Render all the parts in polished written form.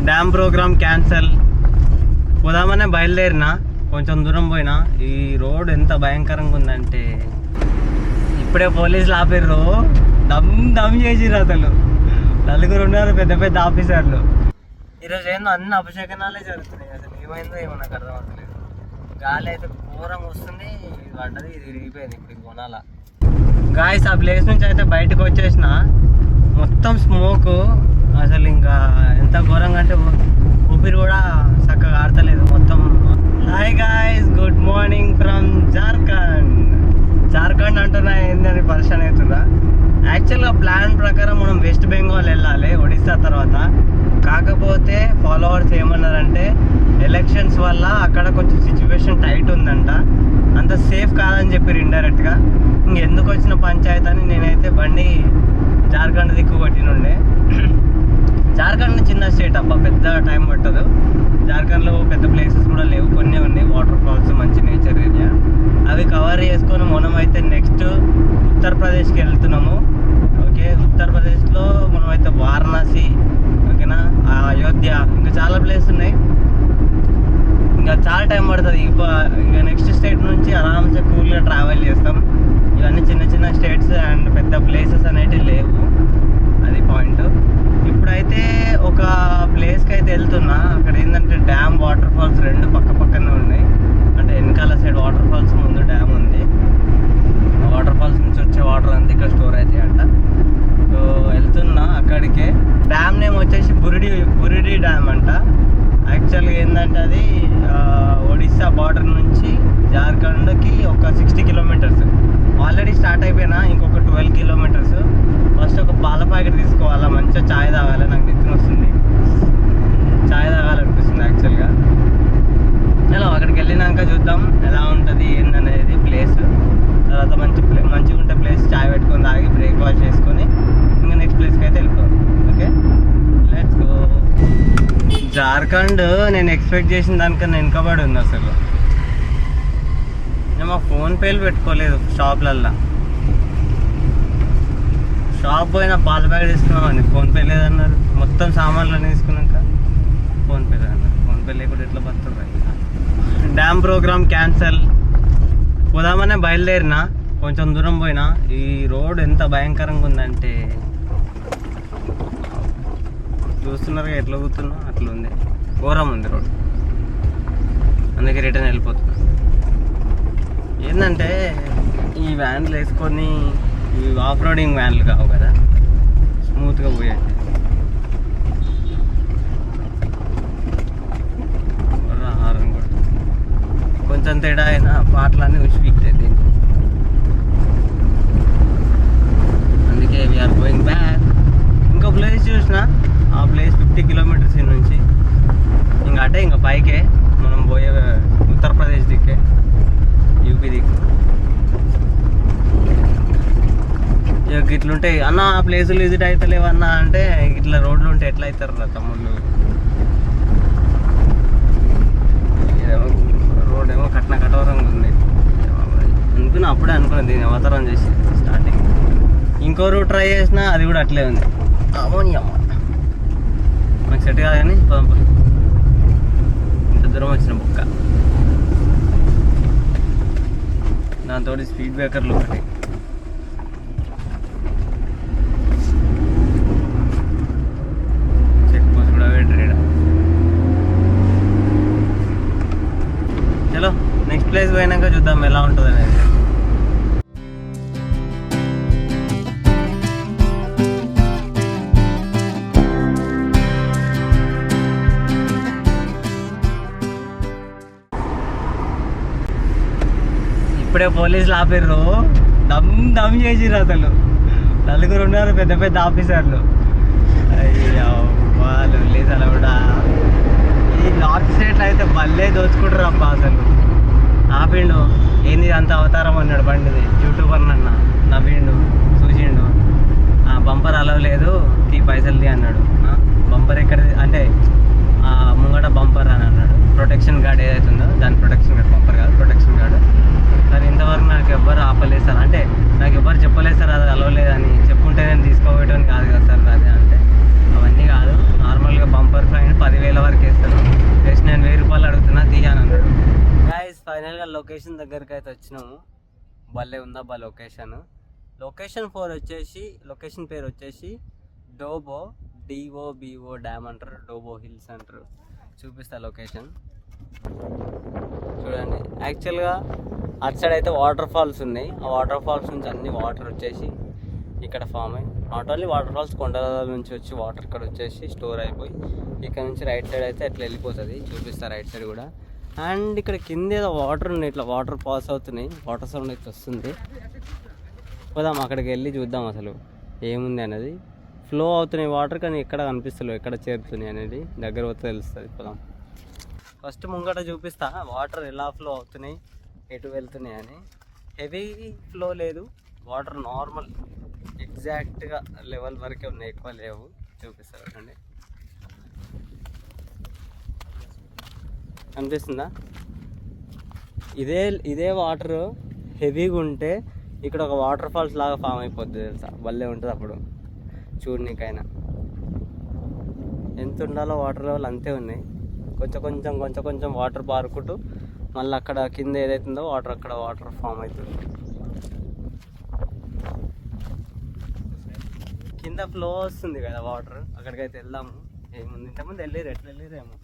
Dam program cancel. పోదామనే బయలుదేరినా, కొంచెం దూరం పోయినా. ఈ రోడ్ ఎంత భయంకరంగా ఉందంటే, ఇప్పుడే పోలీసులు ఆపిర్రు, దమ్ దమ్ చేసిర్రు. అసలు నలుగురు ఉన్నారు, పెద్ద పెద్ద ఆఫీసర్లు. ఈరోజు ఏందో అన్ని అపశకనాలే జరుగుతున్నాయి. అసలు ఏమైందో ఏమో నాకు అర్థం అవ్వట్లేదు. గాలి అయితే ఘోరంగా వస్తుంది, ఇది పడ్డది, ఇది విరిగిపోయింది. ఇప్పుడు కొనాల గాయస్. ఆ ప్లేస్ నుంచి అయితే బయటకు వచ్చేసిన, మొత్తం స్మోక్. అసలు ఇంకా ఎంత ఘోరంగా అంటే ఊపిరి కూడా చక్కగా ఆడతలేదు మొత్తం. Hi guys, good morning from Jharkhand. Jharkhand అంటున్నా ఏందని పరిచయం అవుతుందా? యాక్చువల్గా ప్లాన్ ప్రకారం మనం వెస్ట్ బెంగాల్ వెళ్ళాలి, ఒడిస్సా తర్వాత. కాకపోతే ఫాలోవర్స్ ఏమన్నారంటే, ఎలక్షన్స్ వల్ల అక్కడ కొంచెం సిచ్యువేషన్ టైట్ ఉందంట, అంత సేఫ్ కాదని చెప్పారు ఇండైరెక్ట్గా. ఇంకెందుకు వచ్చిన పంచాయతీ అని నేనైతే బండి జార్ఖండ్ దిక్కు కొట్టినుండే. జార్ఖండ్ చిన్న స్టేట్ అబ్బా, పెద్ద టైం పట్టదు. జార్ఖండ్లో పెద్ద ప్లేసెస్ కూడా లేవు, కొన్ని ఉన్నాయి. వాటర్ ఫాల్స్, మంచి నేచర్ ఏరియా, అవి కవర్ చేసుకొని మనం అయితే నెక్స్ట్ ఉత్తరప్రదేశ్కి వెళ్తున్నాము. ఓకే, ఉత్తరప్రదేశ్లో మనమైతే వారణాసి, ఓకేనా, అయోధ్య, ఇంకా చాలా ప్లేస్ ఉన్నాయి. ఇంకా చాలా టైం పడుతుంది. ఇంకా నెక్స్ట్ స్టేట్ నుంచి ఆరామ్సే కూల్గా ట్రావెల్ చేస్తాం. ఇవన్నీ చిన్న చిన్న స్టేట్స్ అండ్ పెద్ద ప్లేసెస్ అనేటివి లేవు, అది పాయింట్. ఇప్పుడైతే ఒక ప్లేస్కి అయితే వెళ్తున్నా. అక్కడ ఏంటంటే డ్యామ్, వాటర్ ఫాల్స్ రెండు పక్క పక్కనే ఉన్నాయి. అంటే వెనకాల సైడ్ వాటర్ ఫాల్స్, ముందు డ్యామ్ ఉంది. వాటర్ ఫాల్స్ నుంచి వచ్చే వాటర్ అంతా ఇక్కడ స్టోర్ అవుతాయి అంట. సో వెళ్తున్నా అక్కడికే. డ్యామ్ నేమ్ వచ్చేసి బురిడి డ్యామ్ అంట. యాక్చువల్గా ఏంటంటే అది ఒడిస్సా బార్డర్ నుంచి జార్ఖండ్కి ఒక 60 కిలోమీటర్స్. ఆల్రెడీ స్టార్ట్ అయిపోయినా, ఇంకొక 12 కిలోమీటర్స్. ఫస్ట్ ఒక పాల ప్యాకెట్ తీసుకోవాలా, మంచిగా ఛాయ్ తాగాలి. నాకు నిద్ర వస్తుంది, ఛాయ్ తాగాలనిపిస్తుంది యాక్చువల్గా. ఎలా అక్కడికి వెళ్ళినాక చూద్దాం ఎలా ఉంటుంది ఏందనేది ప్లేస్. తర్వాత మంచిగా ఉంటే ప్లేస్, ఛాయ్ పెట్టుకొని తాగి బ్రేక్ఫాస్ట్ చేసుకొని ఇంకా నెక్స్ట్ ప్లేస్కి అయితే వెళ్ళిపోవాలి. Okay, let's go. జార్ఖండ్ నేను ఎక్స్పెక్ట్ చేసిన దానికన్నా వెనుకబడి ఉంది అసలు. నేను మా ఫోన్పేలు పెట్టుకోలేదు షాప్లల్లో. షాప్ పోయినా పాల ప్యాకెట్ తీసుకున్నామండి, ఫోన్పే లేదన్నారు. మొత్తం సామాన్లు తీసుకున్నాక ఫోన్పే లేదన్నారు. ఫోన్పే లేకుండా ఎట్లా బతుకుతారు? Damn program cancel. పోదామనే బయలుదేరినా, కొంచెం దూరం పోయినా. ఈ రోడ్ ఎంత భయంకరంగా ఉందంటే, చూస్తున్నారుగా ఎట్లా కూతున్నా, అట్లా ఉంది, ఘోరం ఉంది రోడ్. అందుకే రిటర్న్ వెళ్ళిపోతున్నా. ఏంటంటే ఈ వ్యాన్లు వేసుకొని, ఇవి ఆఫ్ రోడింగ్ వ్యాన్లు కావు కదా, స్మూత్గా పోయాయి. హారన్ కూడా కొంచెం తేడా అయినా పాటలన్నీ ఉచిపిస్తాయి దీనికి. అందుకే వీఆర్ గోయింగ్ బ్యాక్. ఇంకో ప్లేస్ చూసిన, ఆ ప్లేస్ 50 కిలోమీటర్స్ నుంచి. ఇంకా అంటే ఇంకా పైకే మనం పోయే ఉత్తరప్రదేశ్ దిక్కే, యూపీ దిక్కు. ఇక ఇట్లుంటాయి అన్న, ఆ ప్లేసులు విజిట్ అవుతలేవన్నా అంటే, ఇట్లా రోడ్లు ఉంటే ఎట్లా అవుతారు రా తమ్ముళ్ళు. రోడ్ ఏమో కఠోరంగా ఉంది. అప్పుడే అనుకున్నాను దీన్ని అవతారం చేసి స్టార్టింగ్. ఇంకో రూట్ ట్రై చేసినా అది కూడా అట్లే ఉంది. అమ్మని అమ్మ, నాకు సెట్ కాదు కానీ ఇంత దూరం వచ్చిన బుక్క. దాంతో స్పీడ్ బ్రేకర్లు ఒకటి. చెక్ పోస్ట్ కూడా పెట్టాడు. చలో నెక్స్ట్ ప్లేస్ పోయినాక చూద్దాం ఎలా ఉంటుంది అనేది. ఇప్పుడే పోలీసులు ఆపిర్రు, దమ్ దమ్ చేసిర్రు. అసలు నలుగురు ఉన్నారు, పెద్ద పెద్ద ఆఫీసర్లు. అయ్యో వాళ్ళు లేదలా కూడా. ఈ నార్త్ స్టేట్లో అయితే భలే దోచుకుంటారు అబ్బా. అసలు ఆపిండు, ఏంది అంత అవతారం అన్నాడు బండిది. యూట్యూబర్ అన్న నవ్విండు, చూసిండు. బంపర్ అలవ్ లేదు, తీ పైసలు అన్నాడు. బంపర్ ఎక్కడ అంటే ముంగట బంపర్ అని అన్నాడు. ప్రొటెక్షన్ గార్డ్ ఏదైతుందో దాని ప్రొటెక్షన్ గార్డ్, బంపర్ కాదు ప్రొటెక్షన్ గార్డ్. కానీ ఇంతవరకు నాకు ఎవ్వరు ఆపలేదు సార్, అంటే నాకు ఎవ్వరు చెప్పలేదు సార్ అది అలవలేదని. చెప్పుకుంటే నేను తీసుకోబోయేటని కాదు కదా సార్ అది. అంటే అవన్నీ కాదు, నార్మల్గా బంపర్ ఫైన్ 10,000 లొకేషన్ దగ్గరికి అయితే వచ్చినాము. భలే ఉందా లొకేషన్. లొకేషన్ పేరు వచ్చేసి డోబో, DOBO డ్యామ్ అంటారు, డోబో హిల్స్ అంటారు. చూపిస్తా లొకేషన్ చూడండి. యాక్చువల్గా అటు సైడ్ అయితే వాటర్ ఫాల్స్ ఉన్నాయి. ఆ వాటర్ ఫాల్స్ నుంచి అన్ని వాటర్ వచ్చేసి ఇక్కడ ఫామ్ అయ్యి, నాట్ ఓన్లీ వాటర్ ఫాల్స్, కొండల నుంచి వచ్చి వాటర్ ఇక్కడ వచ్చేసి స్టోర్ అయిపోయి ఇక్కడ నుంచి రైట్ సైడ్ అయితే అట్లా వెళ్ళిపోతుంది. చూపిస్తా రైట్ సైడ్ కూడా. అండ్ ఇక్కడ కింద ఏదో వాటర్ ఉన్నాయి, ఇట్లా వాటర్ పాస్ అవుతున్నాయి, వాటర్ సౌండ్ అయితే వస్తుంది. పోదాం అక్కడికి వెళ్ళి చూద్దాం అసలు ఏముంది అనేది. ఫ్లో అవుతున్నాయి వాటర్, కానీ ఎక్కడ కనిపిస్తలేవు, ఎక్కడ చేరుతున్నాయి అనేది దగ్గర పోతే తెలుస్తుంది. పోదాం. ఫస్ట్ ముంగట చూపిస్తా వాటర్ ఎలా ఫ్లో అవుతున్నాయి, ఎటు వెళ్తున్నాయి అని. హెవీ ఫ్లో లేదు, వాటర్ నార్మల్ ఎగ్జాక్ట్గా లెవెల్ వరకే ఉన్నాయి, ఎక్కువ లేవు. చూపిస్తా చూడండి, అనిపిస్తుందా? ఇదే వాటర్ హెవీగా ఉంటే ఇక్కడ ఒక వాటర్ ఫాల్స్ లాగా ఫామ్ అయిపోద్ది తెలుసా, భలే ఉంటుంది అప్పుడు చూడనీకైనా. ఎంత ఉండాలో వాటర్ లెవెల్ అంతే ఉన్నాయి. కొంచెం వాటర్ పారుకుంటూ మళ్ళీ అక్కడ కింద ఏదైతుందో వాటర్, అక్కడ వాటర్ ఫామ్ అవుతుంది. కింద ఫ్లో వస్తుంది కదా వాటర్, అక్కడికైతే వెళ్దాము. ఏముంది ఇంతకుముందు వెళ్ళిరు, ఎట్లా వెళ్ళిరేమో.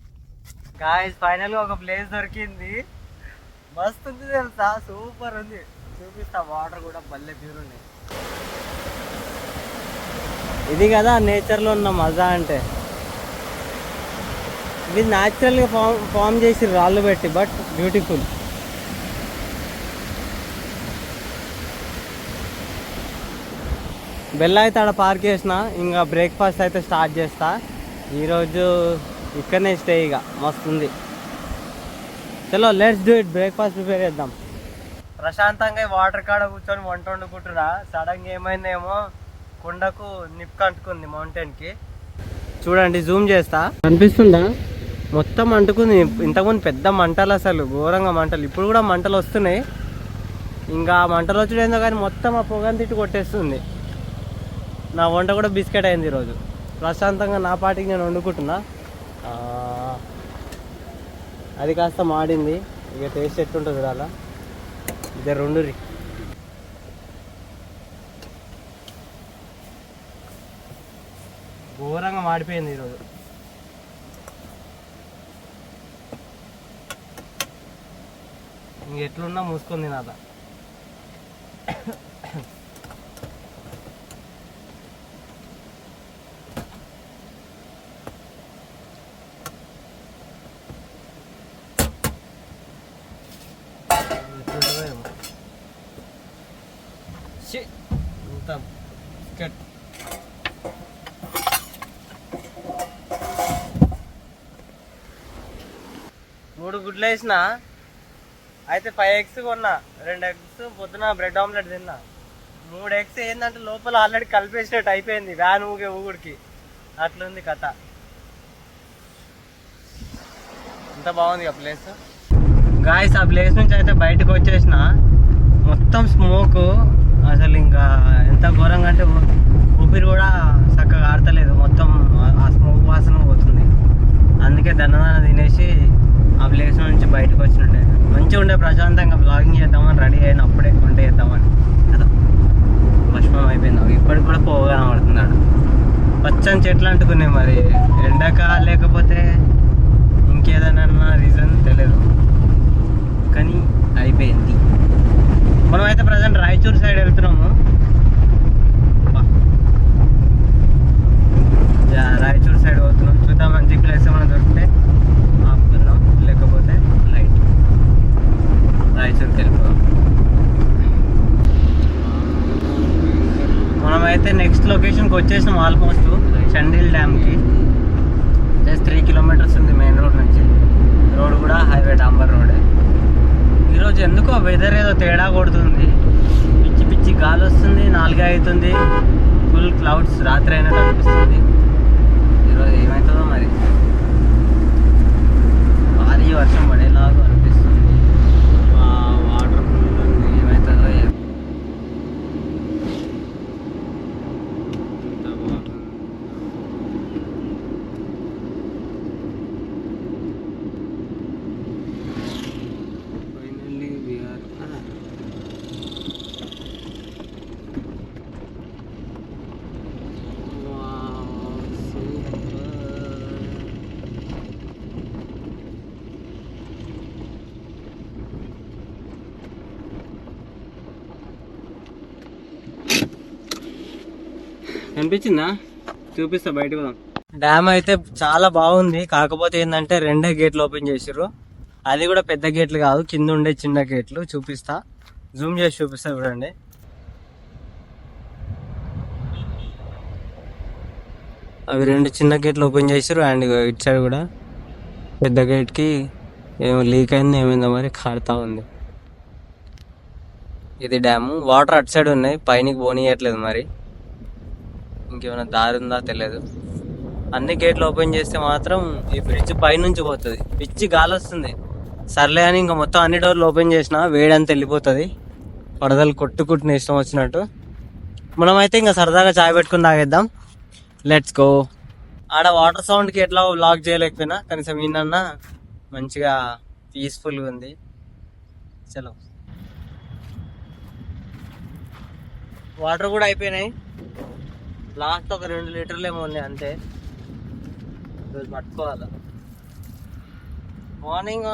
గాయ్స్ ఫైనల్గా ఒక ప్లేస్ దొరికింది, మస్తు ఉంది తెలుసా, సూపర్ ఉంది. చూపిస్తా, వాటర్ కూడా భలే ప్యూర్ ఉన్నాయి. ఇది కదా నేచర్లో ఉన్న మజా అంటే. ఇది న్యాచురల్గా ఫామ్ చేసి రాళ్ళు పెట్టి, బట్ బ్యూటిఫుల్. బెల్ అయితే ఆడ పార్క్ చేసిన, ఇంకా బ్రేక్ఫాస్ట్ అయితే స్టార్ట్ చేస్తా. ఈరోజు ఇక్కడనే స్టే, ఇక మస్తు ఉంది. చలో let's do it, breakfast prepare చేద్దాం. ప్రశాంతంగా వాటర్ కాడ కూర్చొని వంట వండుకుంటురా. సడన్గా ఏమైందేమో, కొండకు నిప్పు అంటుకుంది మౌంటైన్కి. చూడండి, జూమ్ చేస్తా, కనిపిస్తుందా? మొత్తం అంటుకుంది. ఇంతకుముందు పెద్ద మంటలు, అసలు ఘోరంగా మంటలు. ఇప్పుడు కూడా మంటలు వస్తున్నాయి. ఇంకా మంటలు వచ్చేదేందో కానీ మొత్తం ఆ పొగని తిట్టి కొట్టేస్తుంది. నా వంట కూడా బిస్కెట్ అయింది ఈరోజు. ప్రశాంతంగా నా పాటికి నేను వండుకుంటున్నా. అది కాస్త మాడింది, ఇక టేస్ట్ ఎట్టుంటుంది అలా. ఇదే రెండు ఘోరంగా మాడిపోయింది ఈరోజు. ఇంక ఎట్లున్నా మూసుకొని తినాలా. మూడు గుడ్లు వేసిన, అయితే 5 eggs కొన్నా. 2 eggs పొద్దున బ్రెడ్ ఆమ్లెట్ తిన్నా. 3 eggs ఏంటంటే లోపల ఆల్రెడీ కలిపేసినట్టు అయిపోయింది, వ్యాన్ ఊగుడికి. అట్లుంది కథ. ఎంత బాగుంది ఆ ప్లేస్. గాయస్ ఆ ప్లేస్ నుంచి అయితే బయటకు వచ్చేసిన, మొత్తం స్మోక్. అసలు ఇంకా ఎంత ఘోరంగా అంటే ఊపిరి కూడా చక్కగా ఆడతలేదు, మొత్తం ఆ స్మోక్ వాసన పోతుంది. అందుకే దన్నదాన తినేసి ఆ ప్లేస్ నుంచి బయటకు వచ్చినట్టే. మంచిగా ఉండే, ప్రశాంతంగా బ్లాగింగ్ చేద్దామని రెడీ అయినప్పుడే వంట చేద్దామని కదా భస్మం అయిపోయింది. ఇప్పటికి కూడా పోగా కనబడుతున్నాడు. పచ్చని చెట్లు అంటుకున్నాయి. మరి ఎండక లేకపోతే ఇంకేదైనా రీజన్ తెలియదు, కానీ అయిపోయింది. మనమైతే ప్రజెంట్ రాయచూర్ సైడ్ వెళ్తున్నాము. రాయచూర్ సైడ్ పోతున్నాం. చూద్దాం, మంచి ప్లేస్ ఏమైనా దొరికితే ఆపుతున్నాం, లేకపోతే లైట్ రాయచూర్కి వెళ్ళిపోదాం. మనమైతే నెక్స్ట్ లొకేషన్కి వచ్చేసినాం. ఆల్మోస్ట్ చండీల్ డ్యామ్కి జస్ట్ 3 kilometers ఉంది మెయిన్ రోడ్ నుంచి. రోడ్ కూడా హైవే డాంబర్ రోడే. ఈరోజు ఎందుకో వెదర్ ఏదో తేడా కొడుతుంది, పిచ్చి గాలి వస్తుంది, 4 అవుతుంది, ఫుల్ క్లౌడ్స్, రాత్రి అయినట్టు అనిపిస్తుంది. ఈరోజు ఏమవుతుందో మరి, భారీ వర్షం పడేలాగా అనిపిస్తుంది. వాటర్ ఫుల్ ఉంది, ఏమవుతుందో ఫైనల్లీ కనిపించిందా? చూపిస్తా, బయటకు పోదాం. డ్యామ్ అయితే చాలా బాగుంది, కాకపోతే ఏంటంటే 2 గేట్లు ఓపెన్ చేసిర్రు. అది కూడా పెద్ద గేట్లు కాదు, కింద ఉండే చిన్న గేట్లు. చూపిస్తా, జూమ్ చేసి చూపిస్తా చూడండి. అవి 2 చిన్న గేట్లు ఓపెన్ చేసారు. అండ్ ఇటు సైడ్ కూడా పెద్ద గేట్కి ఏమో లీక్ అయింది, ఏమైందో మరి కారుతా ఉంది. ఇది డ్యాము. వాటర్ అటు సైడ్ ఉన్నాయి, పైనకి పోనీయట్లేదు. మరి ఇంకేమైనా దారి ఉందా తెలియదు. అన్ని గేట్లు ఓపెన్ చేస్తే మాత్రం ఈ బ్రిడ్జ్ పైనుంచి పోతుంది. పిచ్చి గాలి వస్తుంది. సర్లే అని ఇంకా మొత్తం అన్ని డోర్లు ఓపెన్ చేసిన వేడంతా వెళ్ళిపోతుంది. పడదలు కొట్టుకుంటున్న ఇష్టం వచ్చినట్టు. మనమైతే ఇంకా సరదాగా చాయ్ పెట్టుకుని తాగేద్దాం. Let's go. ఆడ వాటర్ సౌండ్కి ఎట్లా బ్లాక్ చేయలేకపోయినా కనీసం ఈయనన్నా మంచిగా పీస్ఫుల్గా ఉంది. చలో, వాటర్ కూడా అయిపోయినాయి. లాస్ట్ ఒక 2 లీటర్లు ఏమో ఉన్నాయి అంతే. ఈరోజు పట్టుకోవాలా. మార్నింగ్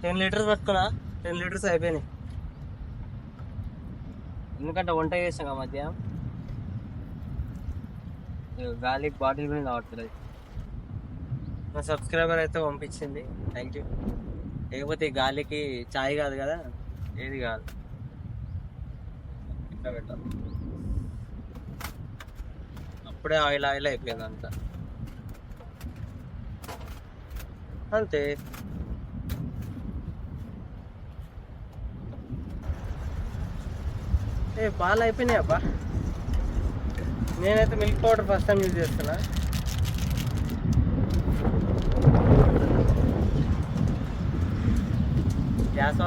10 లీటర్స్ పట్టుకున్నా, 10 లీటర్స్ అయిపోయినాయి. ఎందుకంటే వంట చేసాం మధ్యాహ్నం. గాలికి బాటిల్ కూడా కావట్లేదు. మా సబ్స్క్రైబర్ అయితే పంపించింది, థ్యాంక్ యూ. లేకపోతే ఈ గాలికి చాయ్ కాదు కదా, ఏది కాదు. ఇట్లా పెట్టాలి. అప్పుడే ఆయిల్ అయిపోయింది అంతా అంతే. పాలు అయిపోయినాయి అబ్బా. నేనైతే milk powder first time use చేస్తున్నా. గ్యాస్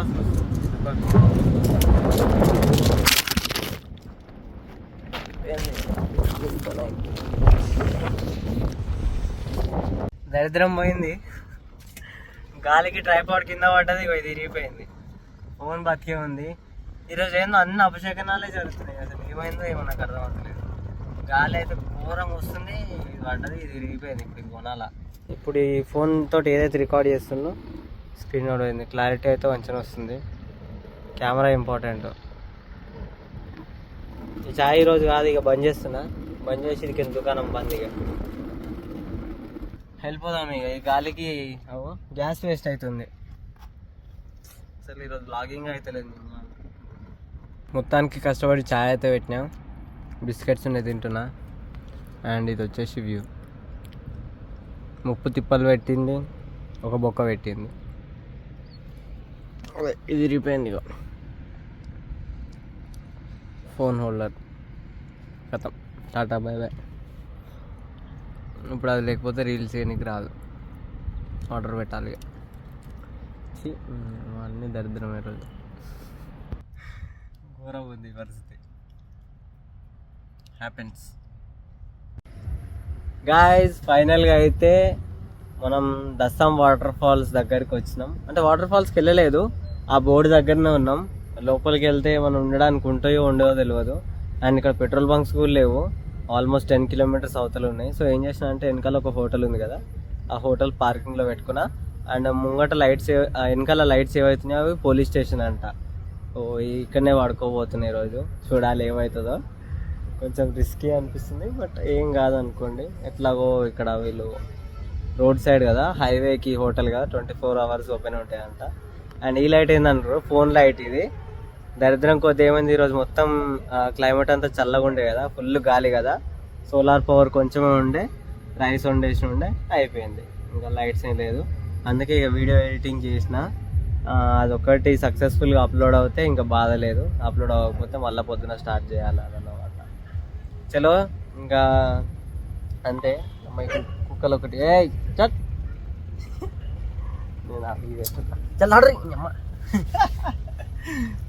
దరిద్రం పోయింది. గాలికి ట్రైపాడ్ కింద పడ్డది, ఇది తిరిగిపోయింది. ఫోన్ బతికే ఉంది. ఈరోజు ఏందో అన్ని అపశకనాలే జరుగుతున్నాయి. అసలు ఏమైందో ఏమో నాకు అర్థం అవుతలేదు. గాలి అయితే ఘోరంగా వస్తుంది, ఇది పడ్డది, ఇది విరిగిపోయింది. ఇప్పుడు కొనాలా. ఇప్పుడు ఈ ఫోన్ తోటి ఏదైతే రికార్డ్ చేస్తుందో స్క్రీన్ అవుట్ అయింది. క్లారిటీ అయితే మంచిగా వస్తుంది. Camera important. ఈ చాయ్ ఈరోజు కాదు, ఇక బంద్ చేస్తున్నా. బంద్ చేసి ఇది కింద దుకాణం బంద్. ఇక వెళ్ళిపోదాం. ఇక ఈ గాలికి గ్యాస్ వేస్ట్ అవుతుంది. అసలు ఈరోజు బ్లాగింగ్ అయితే లేదు. మొత్తానికి కష్టపడి చాయ్ అయితే పెట్టినాం. బిస్కెట్స్ ఉన్నాయి తింటున్నా. అండ్ ఇది వచ్చేసి వ్యూ. ముప్పు తిప్పలు పెట్టింది, ఒక బొక్క పెట్టింది. ఇది రిపోయింది. ఇక ఫోన్ హోల్డర్ ఖతం. Tata bye by. ఇప్పుడు అది లేకపోతే రీల్స్ చేయడానికి రాదు. ఆర్డర్ పెట్టాలి. అన్నీ దరిద్రమే రోజు. ఘోరం ఉంది పరిస్థితి. హ్యాపెన్స్. గాయ్స్, ఫైనల్గా అయితే మనం దస్సాం వాటర్ ఫాల్స్ దగ్గరికి వచ్చినాం. అంటే వాటర్ ఫాల్స్కి వెళ్ళలేదు, ఆ బోర్డు దగ్గరనే ఉన్నాం. లోపలికి వెళ్తే మనం ఉండడానికి ఉంటాయో ఉండవో తెలియదు. అండ్ ఇక్కడ పెట్రోల్ బంక్స్ కూడా లేవు. ఆల్మోస్ట్ 10 కిలోమీటర్స్ అవతలు ఉన్నాయి. సో ఏం చేసిన అంటే వెనకాల ఒక హోటల్ ఉంది కదా, ఆ హోటల్ పార్కింగ్లో పెట్టుకున్నా. అండ్ ముంగట లైట్స్, వెనకాల లైట్స్ ఏవైతున్నాయో అవి పోలీస్ స్టేషన్ అంట. ఓ ఇక్కడనే వాడుకోబోతున్నాయి ఈరోజు. చూడాలి ఏమవుతుందో. కొంచెం రిస్కీ అనిపిస్తుంది, బట్ ఏం కాదనుకోండి. ఎట్లాగో ఇక్కడ వీళ్ళు రోడ్ సైడ్ కదా, హైవేకి హోటల్ కదా, 24 hours ఓపెన్ ఉంటాయంట. అండ్ ఈ లైట్ ఏంటంటారు, ఫోన్ లైట్. ఇది దరిద్రం కొద్ది ఏమైంది, ఈరోజు మొత్తం క్లైమేట్ అంతా చల్లగా ఉండే కదా, ఫుల్ గాలి కదా, సోలార్ పవర్ కొంచెమే ఉండే, రైస్ వండేసి ఉండే, అయిపోయింది. ఇంకా లైట్స్ ఏం లేదు. అందుకే ఇక వీడియో ఎడిటింగ్ చేసిన. అదొకటి సక్సెస్ఫుల్గా అప్లోడ్ అవుతే ఇంకా బాధ లేదు. అప్లోడ్ అవ్వకపోతే మళ్ళీ పొద్దున స్టార్ట్ చేయాలి అన్నమాట. చలో ఇంకా అంతే. అమ్మాయి కుక్కలు ఒకటి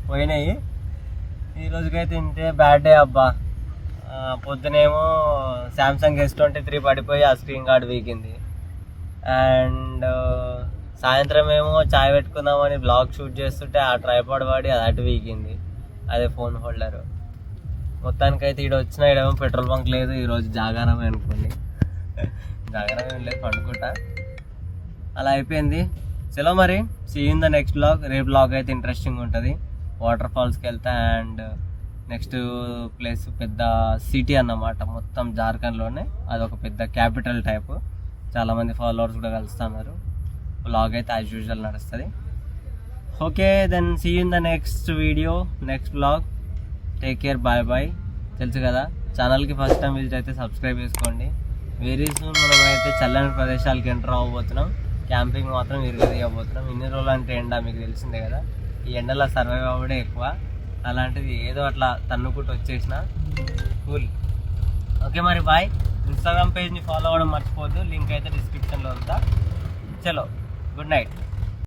పోయినాయి. ఈరోజుకైతే ఇంతే. బ్యాడ్ డే అబ్బా. పొద్దునేమో శాంసంగ్ S23 పడిపోయి ఆ స్క్రీన్ గార్డ్ వీకింది. అండ్ సాయంత్రం ఏమో చాయ్ పెట్టుకుందామని బ్లాగ్ షూట్ చేస్తుంటే ఆ ట్రైపాడ్ పడి అది అటు వీకింది, అదే ఫోన్ హోల్డర్. మొత్తానికైతే ఈడ వచ్చిన, ఈడేమో పెట్రోల్ బంక్ లేదు. ఈరోజు జాగారమే అనుకోండి. జాగారం ఏం లేదు, పండుకుంటా. అలా అయిపోయింది. చలో మరి, see in the next blog. రేపు బ్లాగ్ అయితే ఇంట్రెస్టింగ్ ఉంటుంది. వాటర్ ఫాల్స్కి వెళ్తా. అండ్ నెక్స్ట్ ప్లేస్ పెద్ద సిటీ అన్నమాట, మొత్తం జార్ఖండ్లోనే అదొక పెద్ద క్యాపిటల్ టైప్. చాలామంది ఫాలోవర్స్ కూడా కలుస్తున్నారు. వ్లాగ్ అయితే యాజ్ యూజువల్ నడుస్తుంది. Okay then see you in the next video, next vlog. Take care, bye bye. తెలుసు కదా, ఛానల్కి ఫస్ట్ టైం విజిట్ అయితే సబ్స్క్రైబ్ చేసుకోండి. వెరీ సూన్ మనం అయితే చల్లని ప్రదేశాలకి ఎంటర్ అవ్వబోతున్నాం. క్యాంపింగ్ మాత్రం ఇరుగు తీయబోతున్నాం. ఇన్ని రోజులు అంటే ఎండ మీకు తెలిసిందే కదా, ఈ ఎండలో సర్వైవ్ అవ్వడే ఎక్కువ. అలాంటిది ఏదో అట్లా తన్నుకుంటూ వచ్చేసిన కూల్. ఓకే మరి బాయ్. ఇన్స్టాగ్రామ్ పేజ్ని ఫాలో అవ్వడం మర్చిపోవద్దు, లింక్ అయితే డిస్క్రిప్షన్లో ఉందా. చలో, గుడ్ నైట్.